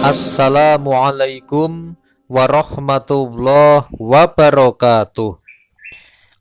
Assalamualaikum warahmatullahi wabarakatuh.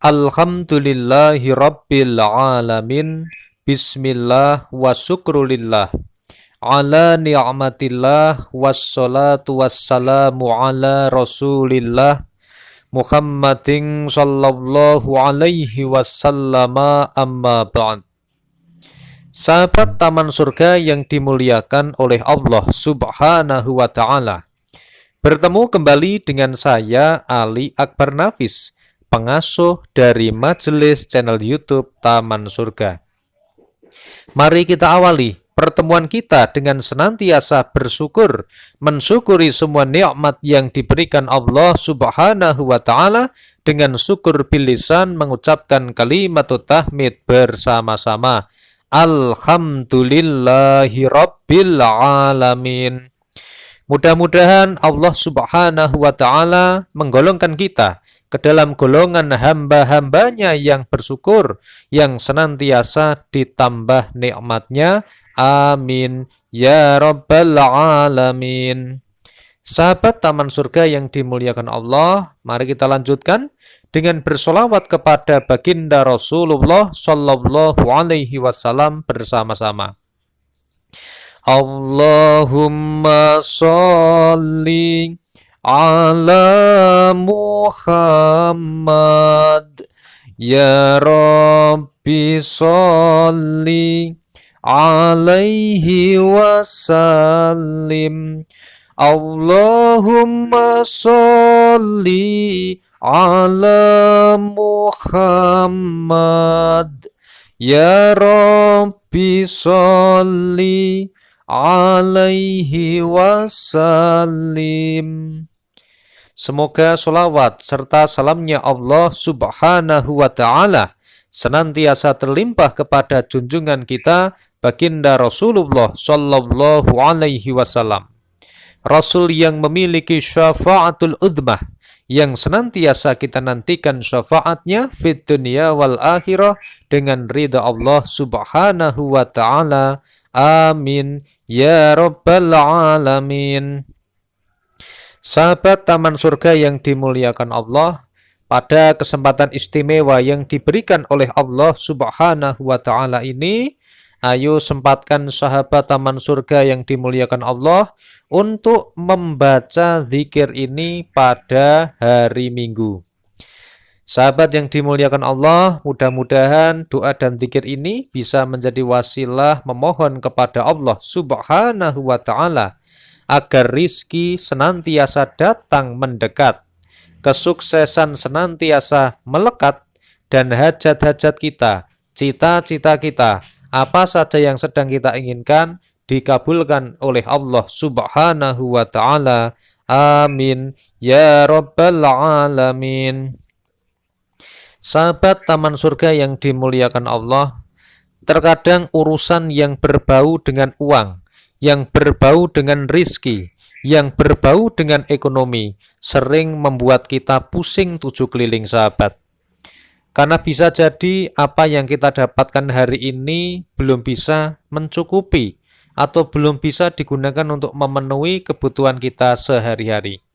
Alhamdulillahi rabbil alamin. Bismillah wa syukrulillah ala ni'matillah wassalatu wassalamu ala rasulillah Muhammadin sallallahu alaihi wasallama amma ba'd. Sahabat Taman Surga yang dimuliakan oleh Allah Subhanahu wa Ta'ala, bertemu kembali dengan saya Ali Akbar Nafis, pengasuh dari majelis channel YouTube Taman Surga. Mari kita awali pertemuan kita dengan senantiasa bersyukur, mensyukuri semua nikmat yang diberikan Allah Subhanahu wa Ta'ala, dengan syukur bilisan mengucapkan kalimat tahmid bersama-sama. Alhamdulillahi rabbil alamin. Mudah-mudahan Allah Subhanahu wa Ta'ala menggolongkan kita ke dalam golongan hamba-hambanya yang bersyukur, yang senantiasa ditambah nikmatnya. Amin ya rabbal alamin. Sahabat Taman Surga yang dimuliakan Allah, mari kita lanjutkan dengan bersolawat kepada baginda Rasulullah Sallallahu Alaihi Wasallam bersama-sama. Allahumma sholli ala Muhammad, ya Rabbi sholli alaihi wasallim. Allahumma sholli ala Muhammad, ya Rabbi sholli alaihi wasallim. Semoga sholawat serta salamnya Allah Subhanahu wa Ta'ala senantiasa terlimpah kepada junjungan kita baginda Rasulullah Sallallahu Alaihi Wasallam, Rasul yang memiliki syafaatul udmah, yang senantiasa kita nantikan syafaatnya fid dunya wal akhirah dengan ridha Allah Subhanahu wa Ta'ala. Amin ya rabbal alamin. Sahabat Taman Surga yang dimuliakan Allah, pada kesempatan istimewa yang diberikan oleh Allah Subhanahu wa Ta'ala ini, ayo sempatkan sahabat Taman Surga yang dimuliakan Allah untuk membaca zikir ini pada hari Minggu. Sahabat yang dimuliakan Allah, mudah-mudahan doa dan zikir ini bisa menjadi wasilah memohon kepada Allah Subhanahu wa Ta'ala agar rizki senantiasa datang mendekat, kesuksesan senantiasa melekat, dan hajat-hajat kita, cita-cita kita, apa saja yang sedang kita inginkan, dikabulkan oleh Allah Subhanahu wa Ta'ala. Amin ya rabbal alamin. Sahabat Taman Surga yang dimuliakan Allah, terkadang urusan yang berbau dengan uang, yang berbau dengan rizki, yang berbau dengan ekonomi sering membuat kita pusing tujuh keliling, sahabat. Karena bisa jadi apa yang kita dapatkan hari ini belum bisa mencukupi atau belum bisa digunakan untuk memenuhi kebutuhan kita sehari-hari.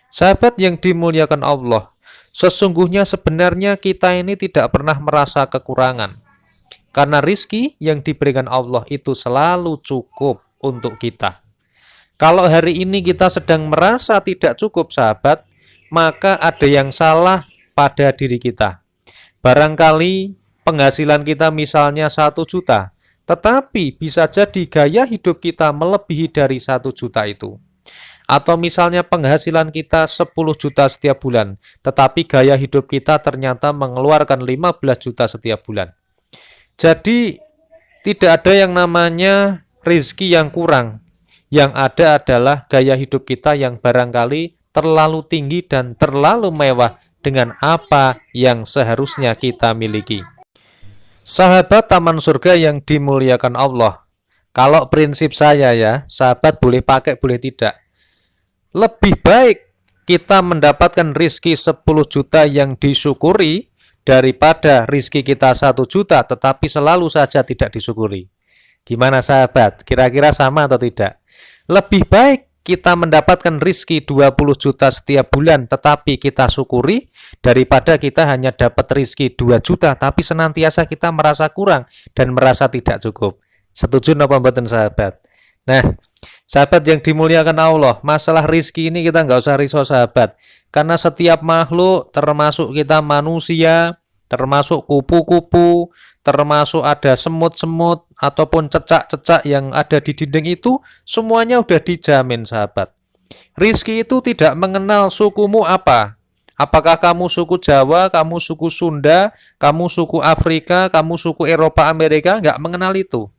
Sahabat yang dimuliakan Allah, sesungguhnya sebenarnya kita ini tidak pernah merasa kekurangan, karena rizki yang diberikan Allah itu selalu cukup untuk kita. Kalau hari ini kita sedang merasa tidak cukup, sahabat, maka ada yang salah pada diri kita. Barangkali penghasilan kita misalnya 1 juta, tetapi bisa jadi gaya hidup kita melebihi dari 1 juta itu. Atau misalnya penghasilan kita 10 juta setiap bulan, tetapi gaya hidup kita ternyata mengeluarkan 15 juta setiap bulan. Jadi tidak ada yang namanya rezeki yang kurang. Yang ada adalah gaya hidup kita yang barangkali terlalu tinggi dan terlalu mewah dengan apa yang seharusnya kita miliki. Sahabat Taman Surga yang dimuliakan Allah, kalau prinsip saya ya, sahabat boleh pakai boleh tidak. Lebih baik kita mendapatkan rizki 10 juta yang disyukuri daripada rizki kita 1 juta tetapi selalu saja tidak disyukuri. Gimana sahabat? Kira-kira sama atau tidak? Lebih baik kita mendapatkan rizki 20 juta setiap bulan tetapi kita syukuri, daripada kita hanya dapat rizki 2 juta tapi senantiasa kita merasa kurang dan merasa tidak cukup. Setuju napa mboten sahabat? Nah, sahabat yang dimuliakan Allah, masalah rizki ini kita nggak usah risau sahabat, karena setiap makhluk termasuk kita manusia, termasuk kupu-kupu, termasuk ada semut-semut ataupun cecak-cecak yang ada di dinding itu, semuanya udah dijamin sahabat. Rizki itu tidak mengenal sukumu apa. Apakah kamu suku Jawa, kamu suku Sunda, kamu suku Afrika, kamu suku Eropa, Amerika, nggak mengenal itu.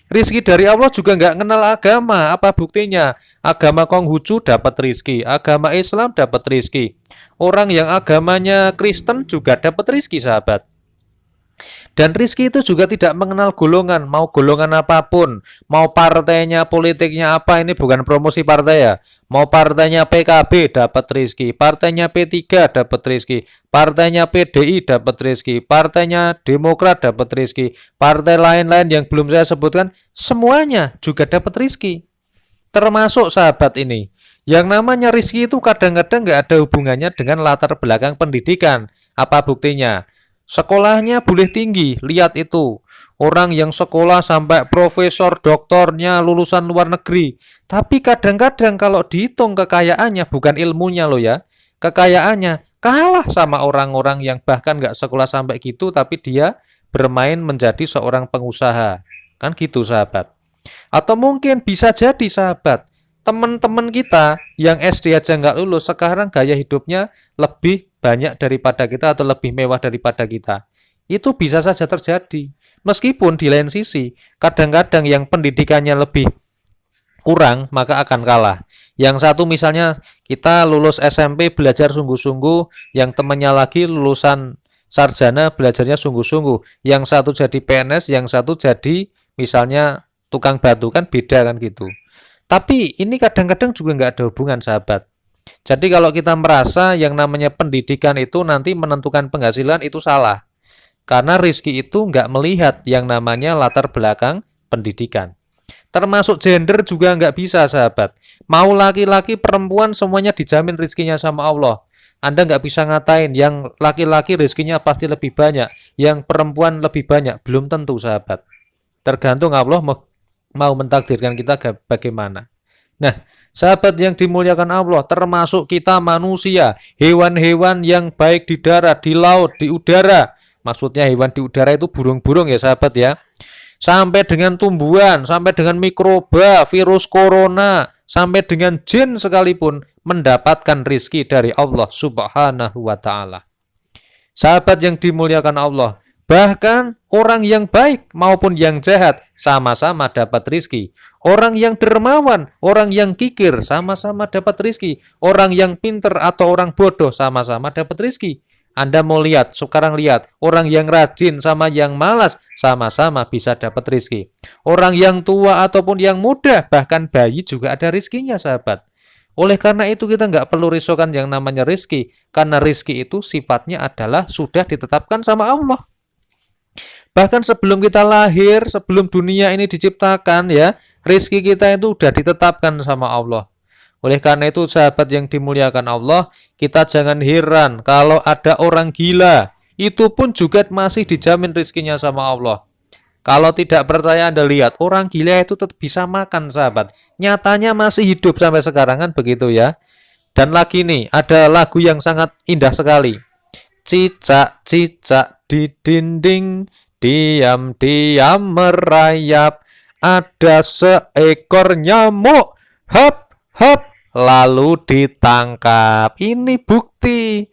Rizki dari Allah juga nggak kenal agama. Apa buktinya? Agama Konghucu dapat rizki, agama Islam dapat rizki. Orang yang agamanya Kristen juga dapat rizki sahabat. Dan rizki itu juga tidak mengenal golongan, mau golongan apapun, mau partainya, politiknya apa, ini bukan promosi partai ya. Mau partainya PKB dapat rizki, partainya P3 dapat rizki, partainya PDI dapat rizki, partainya Demokrat dapat rizki, partai lain-lain yang belum saya sebutkan, semuanya juga dapat rizki. Termasuk sahabat ini. Yang namanya rizki itu kadang-kadang nggak ada hubungannya dengan latar belakang pendidikan. Apa buktinya? Sekolahnya boleh tinggi, lihat itu. Orang yang sekolah sampai profesor, doktornya lulusan luar negeri. Tapi kadang-kadang kalau dihitung kekayaannya, bukan ilmunya loh ya, kekayaannya kalah sama orang-orang yang bahkan nggak sekolah sampai gitu, tapi dia bermain menjadi seorang pengusaha. Kan gitu sahabat. Atau mungkin bisa jadi sahabat, teman-teman kita yang SD aja nggak lulus, sekarang gaya hidupnya lebih banyak daripada kita atau lebih mewah daripada kita. Itu bisa saja terjadi. Meskipun di lain sisi, kadang-kadang yang pendidikannya lebih kurang, maka akan kalah. Yang satu misalnya kita lulus SMP belajar sungguh-sungguh, yang temannya lagi lulusan sarjana belajarnya sungguh-sungguh. Yang satu jadi PNS, yang satu jadi misalnya tukang batu, kan beda kan gitu. Tapi ini kadang-kadang juga nggak ada hubungan sahabat. Jadi kalau kita merasa yang namanya pendidikan itu nanti menentukan penghasilan, itu salah. Karena rizki itu nggak melihat yang namanya latar belakang pendidikan. Termasuk gender juga nggak bisa sahabat. Mau laki-laki perempuan semuanya dijamin rizkinya sama Allah. Anda nggak bisa ngatain yang laki-laki rizkinya pasti lebih banyak, yang perempuan lebih banyak. Belum tentu sahabat. Tergantung Allah mau mentakdirkan kita bagaimana. Nah, sahabat yang dimuliakan Allah, termasuk kita manusia, hewan-hewan yang baik di darat, di laut, di udara. Maksudnya hewan di udara itu burung-burung ya sahabat ya. Sampai dengan tumbuhan, sampai dengan mikroba, virus corona, sampai dengan jin sekalipun mendapatkan rizki dari Allah Subhanahu wa ta'ala. Sahabat yang dimuliakan Allah, bahkan orang yang baik maupun yang jahat sama-sama dapat rizki. Orang yang dermawan, orang yang kikir sama-sama dapat rizki. Orang yang pinter atau orang bodoh sama-sama dapat rizki. Anda mau lihat, sekarang lihat, orang yang rajin sama yang malas sama-sama bisa dapat rizki. Orang yang tua ataupun yang muda, bahkan bayi juga ada rizkinya sahabat. Oleh karena itu kita nggak perlu risaukan yang namanya rizki, karena rizki itu sifatnya adalah sudah ditetapkan sama Allah. Bahkan sebelum kita lahir, sebelum dunia ini diciptakan ya, rizki kita itu sudah ditetapkan sama Allah. Oleh karena itu sahabat yang dimuliakan Allah, kita jangan heran kalau ada orang gila, itu pun juga masih dijamin rizkinya sama Allah. Kalau tidak percaya Anda lihat, orang gila itu tetap bisa makan sahabat. Nyatanya masih hidup sampai sekarang kan begitu ya. Dan lagi nih, ada lagu yang sangat indah sekali. Cicak-cicak di dinding, diam-diam merayap, ada seekor nyamuk, hap, hap, lalu ditangkap. Ini bukti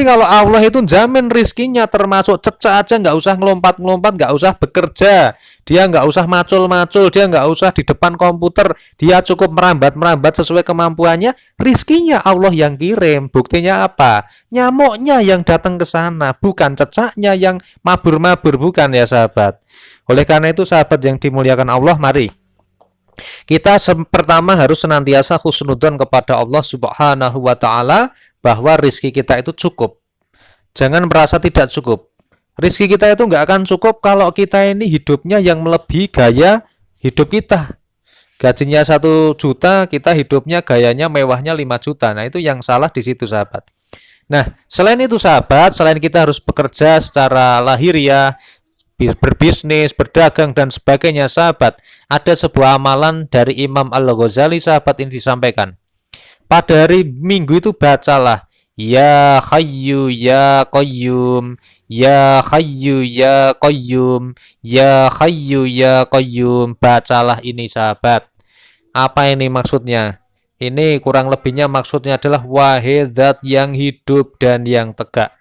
kalau Allah itu jamin rizkinya. Termasuk cecak aja nggak usah ngelompat-ngelompat, nggak usah bekerja, dia nggak usah macul-macul, dia nggak usah di depan komputer, dia cukup merambat-merambat sesuai kemampuannya, rizkinya Allah yang kirim. Buktinya apa? Nyamuknya yang datang ke sana, bukan cecaknya yang mabur-mabur, bukan ya sahabat. Oleh karena itu sahabat yang dimuliakan Allah, mari kita pertama harus senantiasa husnudzon kepada Allah Subhanahu wa ta'ala, bahwa rizki kita itu cukup. Jangan merasa tidak cukup. Rizki kita itu nggak akan cukup kalau kita ini hidupnya yang melebihi gaya hidup kita. Gajinya 1 juta, kita hidupnya gayanya mewahnya 5 juta. Nah, itu yang salah di situ, sahabat. Nah, selain itu, sahabat, selain kita harus bekerja secara lahiriah, berbisnis, berdagang, dan sebagainya, sahabat, ada sebuah amalan dari Imam Al-Ghazali, sahabat, ini disampaikan. Pada hari Minggu itu bacalah Ya Hayyu Ya Qayyum, Ya Hayyu Ya Qayyum, Ya Hayyu Ya Qayyum. Bacalah ini, sahabat. Apa ini maksudnya? Ini kurang lebihnya maksudnya adalah wahai zat yang hidup dan yang tegak.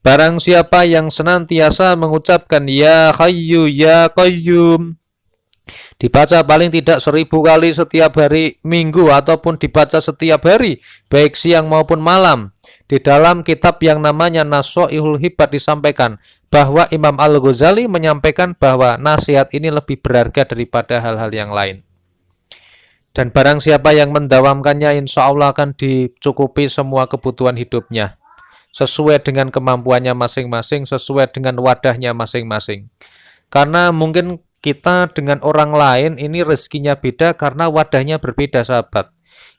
Barang siapa yang senantiasa mengucapkan Ya Hayyu Ya Qayyum, dibaca paling tidak 1000 kali setiap hari Minggu ataupun dibaca setiap hari, baik siang maupun malam. Di dalam kitab yang namanya Nasoihul Hibbat disampaikan bahwa Imam Al-Ghazali menyampaikan bahwa nasihat ini lebih berharga daripada hal-hal yang lain. Dan barang siapa yang mendawamkannya, insya Allah akan dicukupi semua kebutuhan hidupnya sesuai dengan kemampuannya masing-masing, sesuai dengan wadahnya masing-masing. Karena mungkin kita dengan orang lain ini rezekinya beda karena wadahnya berbeda, sahabat.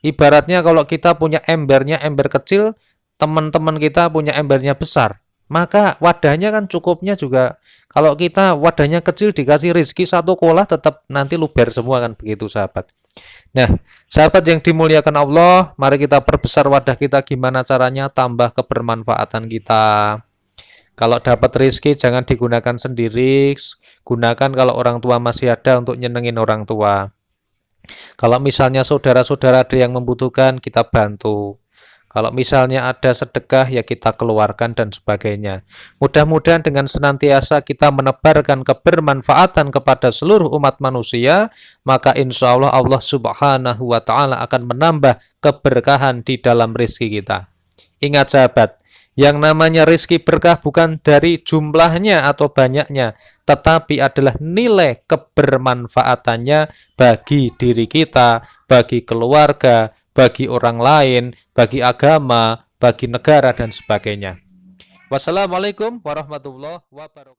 Ibaratnya kalau kita punya embernya ember kecil, teman-teman kita punya embernya besar, maka wadahnya kan cukupnya juga. Kalau kita wadahnya kecil dikasih rezeki 1 kolah, tetap nanti luber semua, kan begitu, sahabat. Nah, sahabat yang dimuliakan Allah, mari kita perbesar wadah kita. Gimana caranya? Tambah kebermanfaatan kita. Kalau dapat rezeki jangan digunakan sendiri, gunakan kalau orang tua masih ada untuk nyenengin orang tua. Kalau misalnya saudara-saudara ada yang membutuhkan, kita bantu. Kalau misalnya ada sedekah, ya kita keluarkan dan sebagainya. Mudah-mudahan dengan senantiasa kita menebarkan kebermanfaatan kepada seluruh umat manusia, maka insya Allah Allah Subhanahu wa Ta'ala akan menambah keberkahan di dalam rezeki kita. Ingat, sahabat, yang namanya rezeki berkah bukan dari jumlahnya atau banyaknya, tetapi adalah nilai kebermanfaatannya bagi diri kita, bagi keluarga, bagi orang lain, bagi agama, bagi negara, dan sebagainya. Wassalamualaikum warahmatullahi wabarakatuh.